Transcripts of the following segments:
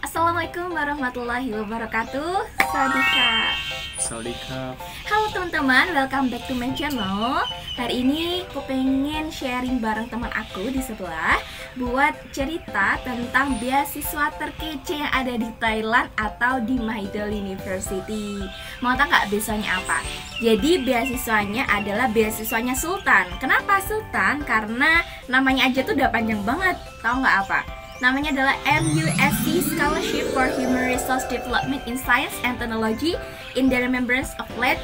Assalamualaikum warahmatullahi wabarakatuh. Sawadika. Halo teman-teman, welcome back to my channel. Hari ini aku pengen sharing bareng teman aku di sebelah buat cerita tentang beasiswa terkece yang ada di Thailand atau di Mahidol University. Mau tau gak beasiswanya apa? Jadi beasiswanya adalah beasiswanya Sultan. Kenapa Sultan? Karena namanya aja tuh udah panjang banget. Tahu nggak apa? Namanya adalah MUSC Scholarship for Human Resource Development in Science and Technology in the remembrance of late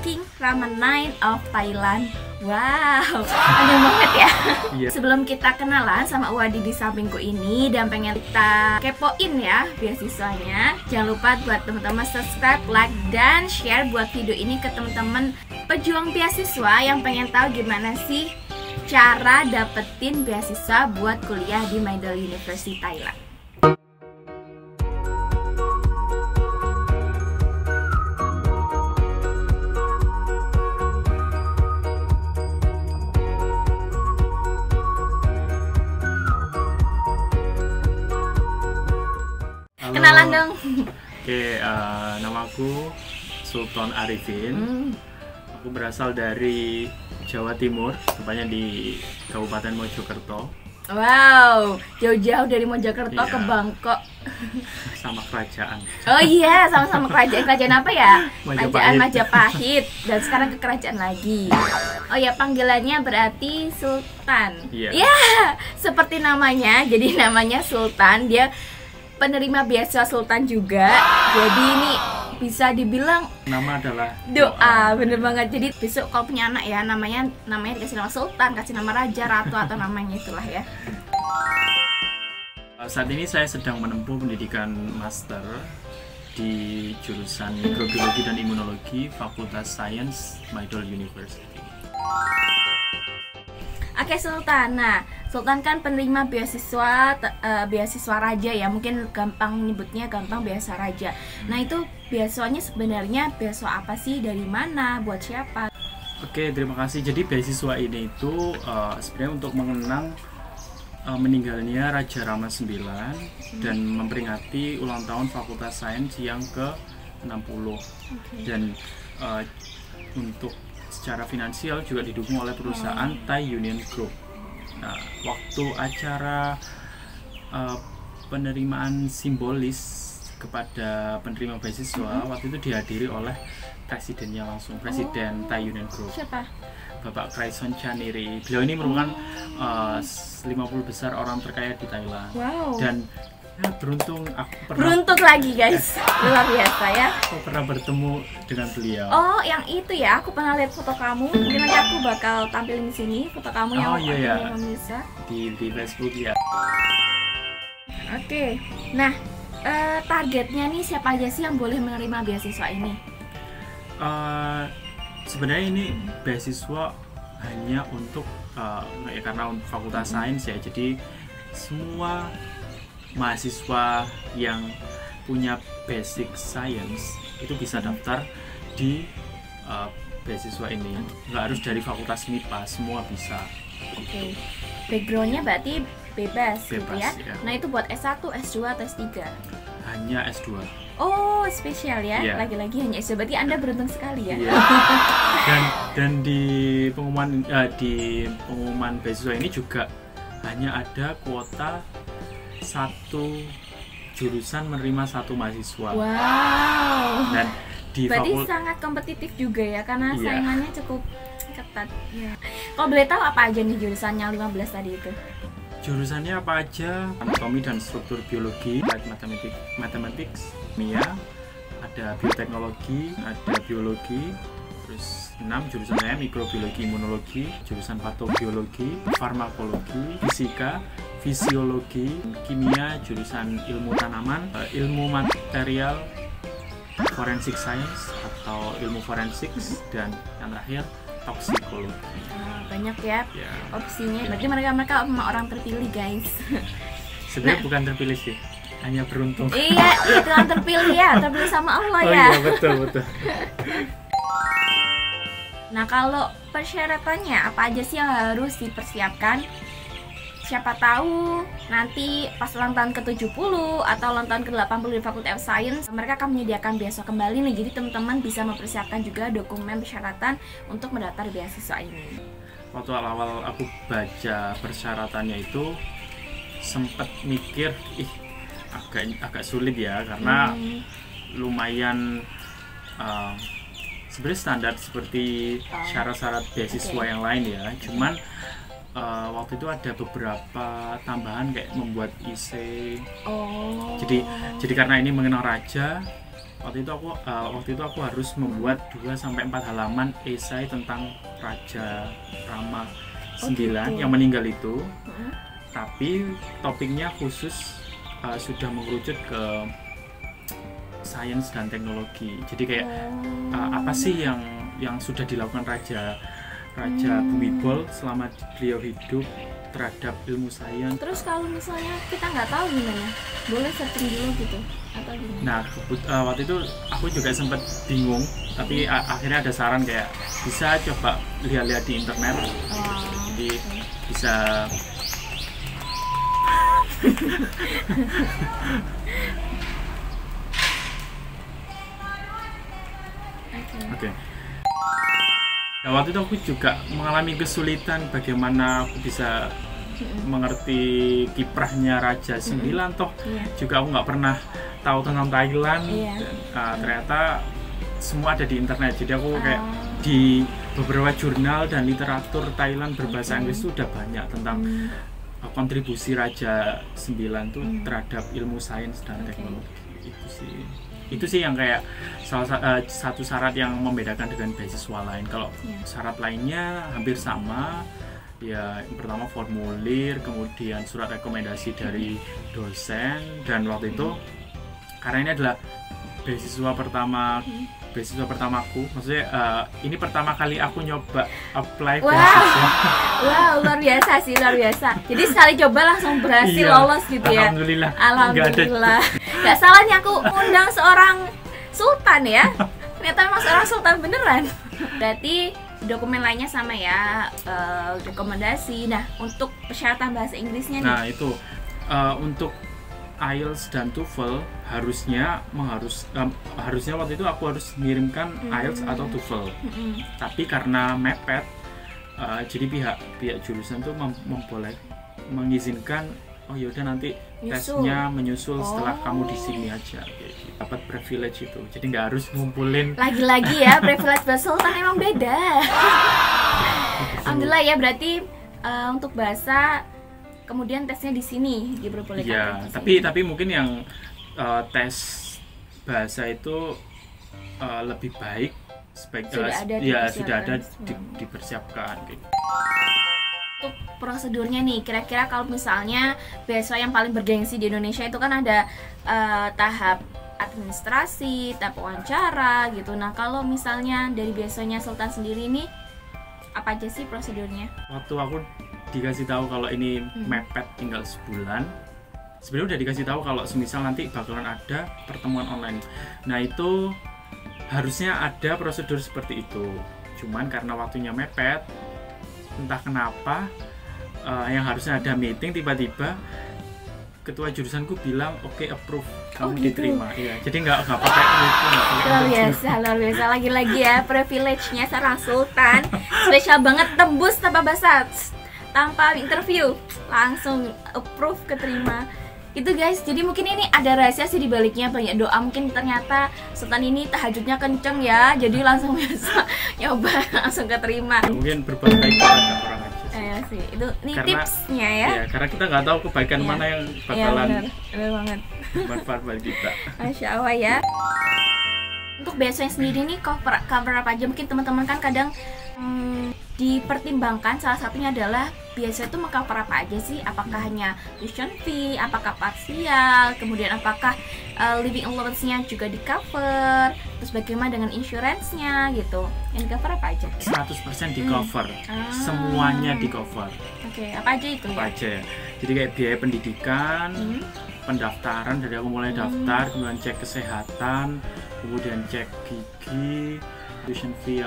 King Rama IX of Thailand. Wow, panjang banget ya. Yeah. Sebelum kita kenalan sama Wadi di sampingku ini dan pengen kita kepoin ya beasiswanya, jangan lupa buat teman-teman subscribe, like, dan share buat video ini ke teman-teman pejuang beasiswa yang pengen tahu gimana sih cara dapetin beasiswa buat kuliah di Mahidol University Thailand. Halo. Kenalan dong. Oke, namaku Sultan Arifin. Aku berasal dari Jawa Timur, tepatnya di Kabupaten Mojokerto. Wow, jauh-jauh dari Mojokerto ke Bangkok. Sama kerajaan. Oh iya, sama-sama kerajaan. Kerajaan apa ya? Majapahit. Kerajaan Majapahit. Dan sekarang ke kerajaan lagi. Oh ya, panggilannya berarti Sultan. Iya. Ya, seperti namanya. Jadi namanya Sultan. Dia penerima beasiswa Sultan juga. Jadi ini bisa dibilang Nama adalah doa, bener banget. Jadi besok kalau punya anak ya, namanya dikasih nama Sultan, kasih nama Raja, Ratu, atau namanya itulah ya. Saat ini saya sedang menempuh pendidikan master di jurusan Mikrobiologi dan Imunologi Fakultas Sains Mahidol University. Oke Sultan, nah Sultan kan penerima beasiswa raja ya, mungkin gampang nyebutnya gampang beasiswa raja. Nah itu beasiswanya sebenarnya beasiswa apa sih, dari mana, buat siapa? Oke, terima kasih. Jadi beasiswa ini itu sebenarnya untuk mengenang meninggalnya Raja Rama IX dan memperingati ulang tahun Fakultas Sains yang ke-60. Dan untuk secara finansial juga didukung oleh perusahaan Thai Union Group. Nah, waktu acara penerimaan simbolis kepada penerima beasiswa waktu itu dihadiri oleh presidennya langsung, presiden Thai Union Group. Siapa? Bapak Kraison Chaniri. Beliau ini merupakan 50 besar orang terkaya di Thailand. Wow. Dan beruntung lagi guys, luar biasa ya. Aku pernah bertemu dengan beliau. Oh, yang itu ya, aku pernah lihat foto kamu. Mungkin nanti aku bakal tampilin di sini foto kamu yang bisa di Facebook ya. Oke, nah targetnya nih siapa aja sih yang boleh menerima beasiswa ini? Sebenarnya ini beasiswa hanya untuk karena untuk Fakultas Sains ya, jadi semua mahasiswa yang punya basic science itu bisa daftar di beasiswa ini. Nggak harus dari fakultas MIPA, semua bisa. Oke. Backgroundnya berarti bebas gitu ya? Ya. Nah itu buat S1, S2, atau S3? Hanya S2. Oh, spesial ya? Yeah. Lagi-lagi hanya S2, berarti Anda beruntung sekali ya? Yeah. Dan di pengumuman beasiswa ini juga hanya ada kuota satu jurusan menerima satu mahasiswa. Wow. Dan berarti sangat kompetitif juga ya, karena saingannya cukup ketat. Ya. Kalau boleh tahu apa aja nih jurusannya 15 tadi itu? Jurusannya apa aja? Anatomi dan struktur biologi, mathematics, kimia, ada bioteknologi, ada biologi. Terus 6 jurusan saya mikrobiologi, imunologi, jurusan patobiologi, farmakologi, fisika, fisiologi, kimia, jurusan ilmu tanaman, ilmu material, forensic science atau ilmu forensik, dan yang terakhir toksikologi. Banyak ya opsinya. Berarti mereka orang terpilih guys. Sebenarnya bukan terpilih sih, hanya beruntung. Iya, itu yang terpilih ya, terpilih sama Allah ya. Oh iya, betul. Nah kalau persyaratannya apa aja sih yang harus dipersiapkan siapa tahu nanti pas ulang tahun ke-70 atau ulang tahun ke-80 di Faculty of Science mereka akan menyediakan beasiswa kembali nih. Jadi teman-teman bisa mempersiapkan juga dokumen persyaratan untuk mendaftar beasiswa ini. Waktu awal aku baca persyaratannya itu sempet mikir, agak sulit ya, karena lumayan sebenarnya standar seperti syarat-syarat beasiswa yang lain ya. Cuman waktu itu ada beberapa tambahan kayak membuat essay. Jadi karena ini mengenal raja, waktu itu aku harus membuat 2-4 halaman esai tentang Raja Rama IX yang meninggal itu. Tapi topiknya khusus sudah mengerucut ke sains dan teknologi. Jadi kayak apa sih yang sudah dilakukan Raja Bhumibol selama beliau hidup terhadap ilmu sains. Terus kalau misalnya kita nggak tahu gimana, boleh searching dulu gitu atau gimana? Nah waktu itu aku juga sempat bingung, tapi akhirnya ada saran kayak bisa coba lihat-lihat di internet. Jadi bisa Oke. Nah, waktu itu aku juga mengalami kesulitan bagaimana aku bisa mengerti kiprahnya Raja IX, toh juga aku nggak pernah tahu tentang Thailand. Dan, ternyata semua ada di internet. Jadi aku kayak di beberapa jurnal dan literatur Thailand berbahasa Inggris itu udah banyak tentang kontribusi Raja IX tuh terhadap ilmu sains dan teknologi. Itu sih yang kayak salah satu syarat yang membedakan dengan beasiswa lain. Kalau syarat lainnya hampir sama ya, yang pertama formulir, kemudian surat rekomendasi dari dosen. Dan waktu itu karena ini adalah beasiswa pertamaku, maksudnya ini pertama kali aku nyoba apply beasiswa. Wow, luar biasa. Jadi sekali coba langsung berhasil lolos gitu ya. Alhamdulillah. Gak salahnya aku undang seorang sultan ya. Ternyata memang seorang sultan beneran. Berarti dokumen lainnya sama ya, rekomendasi. Nah, untuk persyaratan bahasa Inggrisnya nih. Nah, itu untuk IELTS dan TOEFL harusnya waktu itu aku harus mengirimkan IELTS atau TOEFL. Tapi karena mepet, jadi pihak jurusan tuh mengizinkan, oh yaudah nanti tesnya menyusul setelah kamu di sini aja. Dapat privilege itu, jadi nggak harus ngumpulin. Lagi-lagi ya, privilege bahasa sultan emang beda. Alhamdulillah ya, berarti untuk bahasa kemudian tesnya di sini diperbolehkan. Ya, tapi mungkin yang tes bahasa itu lebih baik sudah ada dipersiapkan gitu. Untuk prosedurnya nih, kira-kira kalau misalnya beasiswa yang paling bergengsi di Indonesia itu kan ada tahap administrasi, tahap wawancara gitu. Nah, kalau misalnya dari beasiswanya Sultan sendiri nih, apa aja sih prosedurnya? Waktu aku dikasih tahu kalau ini mepet tinggal sebulan, sebenarnya udah dikasih tahu kalau semisal nanti bakalan ada pertemuan online. Nah, itu harusnya ada prosedur seperti itu. Cuman karena waktunya mepet, entah kenapa yang harusnya ada meeting, tiba-tiba ketua jurusanku bilang oke, approve, kamu diterima. Iya, jadi nggak pakai itu. Luar biasa lagi-lagi ya, privilege-nya seorang sultan spesial banget, tembus tanpa basa, tanpa interview, langsung approve, keterima. Itu guys, jadi mungkin ini ada rahasia sih di baliknya, banyak doa. Mungkin ternyata sultan ini tahajudnya kenceng ya, jadi langsung bisa nyoba langsung keterima. Mungkin berbuat baik kepada orang aja sih. Iya sih, itu nih tipsnya ya. Iya, karena kita nggak tahu kebaikan mana yang bakalan bener banget bermanfaat bagi kita. Masya Allah ya. Untuk beasiswanya sendiri nih cover apa aja? Mungkin teman-teman kan kadang dipertimbangkan, salah satunya adalah beasiswa itu meng-cover apa aja sih? Apakah hanya tuition fee, apakah parsial, kemudian apakah living allowance-nya juga di-cover, terus bagaimana dengan insurance-nya gitu. Yang di-cover apa aja? 100% di-cover, semuanya di-cover. Oke, apa aja itu apa aja ya? Jadi kayak biaya pendidikan, pendaftaran dari aku mulai daftar, kemudian cek kesehatan, kemudian cek gigi, tuition fee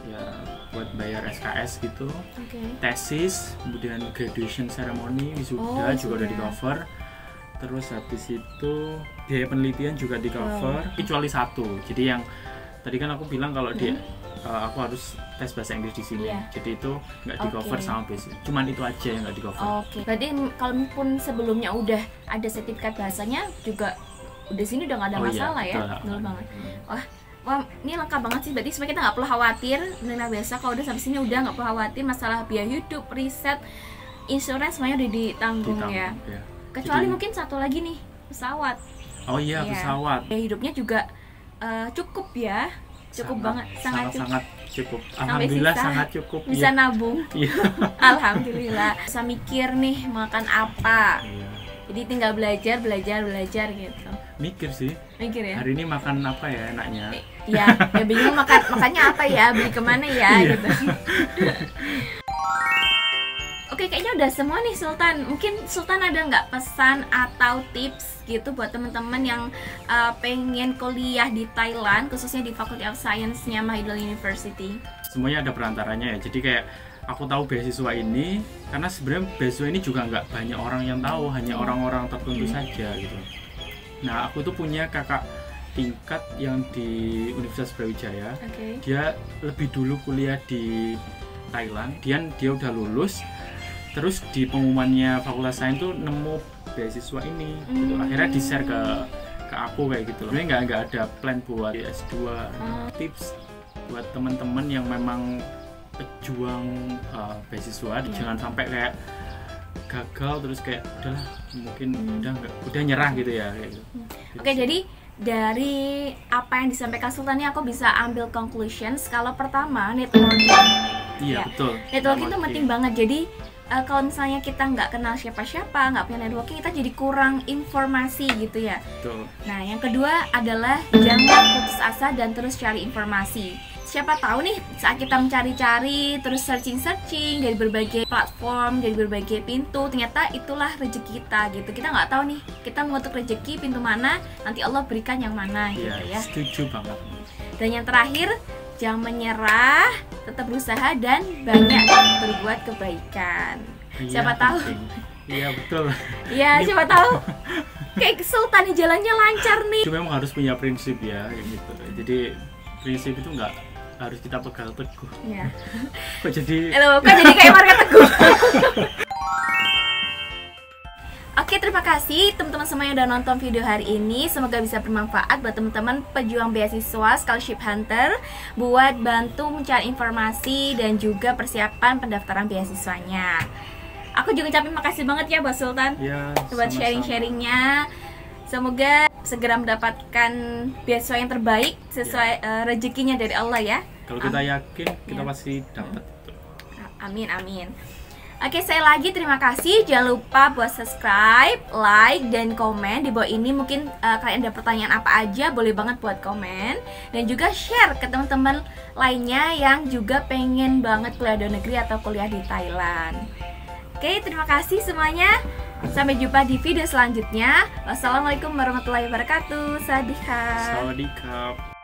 ya buat bayar SKS gitu, Oke. tesis, kemudian graduation ceremony, wisuda juga udah di cover. Terus habis itu biaya penelitian juga di cover, kecuali satu. Jadi yang tadi kan aku bilang kalau aku harus tes bahasa Inggris di sini. Iya. Jadi itu nggak di cover sama basic. Cuman itu aja yang nggak di cover. Oke. Berarti kalaupun sebelumnya udah ada sertifikat bahasanya juga udah sini udah nggak ada masalah ya. Betul banget. Wah, ini lengkap banget sih. Berarti sebenarnya kita nggak perlu khawatir menerima beasiswa. Kalau udah sampai sini udah nggak perlu khawatir masalah biaya hidup, riset, insurans semuanya udah ditanggung ya. Kecuali mungkin satu lagi nih, pesawat. Oh iya, pesawat. Biaya hidupnya juga cukup ya. Cukup banget, sangat cukup. Alhamdulillah sangat cukup. Bisa nabung. Iya. Alhamdulillah. Bisa mikir nih makan apa. Iya. Jadi tinggal belajar gitu. Mikir sih. Mikir ya. Hari ini makan apa ya enaknya? Ya bingung makannya apa ya, beli kemana ya gitu. Oke, kayaknya udah semua nih Sultan. Mungkin Sultan ada nggak pesan atau tips gitu buat teman-teman yang pengen kuliah di Thailand, khususnya di Faculty of Science-nya Mahidol University? Semuanya ada perantaranya ya. Jadi kayak aku tahu beasiswa ini karena sebenarnya beasiswa ini juga nggak banyak orang yang tahu, hanya orang-orang tertentu saja gitu. Nah, aku tuh punya kakak tingkat yang di Universitas Brawijaya. Dia lebih dulu kuliah di Thailand. Dia udah lulus. Terus di pengumumannya Fakultas Sains tuh nemu beasiswa ini. Gitu. Akhirnya di-share ke aku kayak gitu. Sebenarnya nggak ada plan buat S2. Tips buat teman-teman yang memang pejuang beasiswa, jangan sampai kayak gagal terus kayak udahlah mungkin udah nyerah gitu ya kayak gitu. Oke, jadi dari apa yang disampaikan Sultan ini aku bisa ambil conclusions kalau pertama networking. Iya, betul. Networking itu penting banget. Jadi kalau misalnya kita nggak kenal siapa-siapa, nggak punya networking, kita jadi kurang informasi gitu ya. Betul. Nah, yang kedua adalah jangan putus asa dan terus cari informasi. Siapa tahu nih saat kita mencari-cari, terus searching dari berbagai platform, dari berbagai pintu, ternyata itulah rezeki kita gitu. Kita nggak tahu nih, kita mengutuk rezeki pintu mana, nanti Allah berikan yang mana gitu ya. Setuju banget. Dan yang terakhir, jangan menyerah, tetap berusaha dan banyak berbuat kebaikan. Siapa tahu? Iya, betul. Iya, siapa tahu kayak Sultan nih jalannya lancar nih. Cuma memang harus punya prinsip ya gitu. Jadi prinsip itu nggak harus kita pegang teguh. Iya. Kok jadi kayak Marga Teguh. Oke, terima kasih teman-teman semua yang udah nonton video hari ini. Semoga bisa bermanfaat buat teman-teman pejuang beasiswa Scholarship Hunter buat bantu mencari informasi dan juga persiapan pendaftaran beasiswanya. Aku juga ucapin makasih banget ya buat Sultan buat sharing-sharingnya. Semoga segera mendapatkan beasiswa yang terbaik sesuai rezekinya dari Allah ya. Kalau kita yakin kita pasti dapat. Amin. Oke, saya lagi terima kasih. Jangan lupa buat subscribe, like, dan komen di bawah ini. Mungkin kalian ada pertanyaan apa aja, boleh banget buat komen. Dan juga share ke teman-teman lainnya yang juga pengen banget kuliah di negeri atau kuliah di Thailand. Oke, terima kasih semuanya. Sampai jumpa di video selanjutnya. Wassalamualaikum warahmatullahi wabarakatuh. Sawadee krap.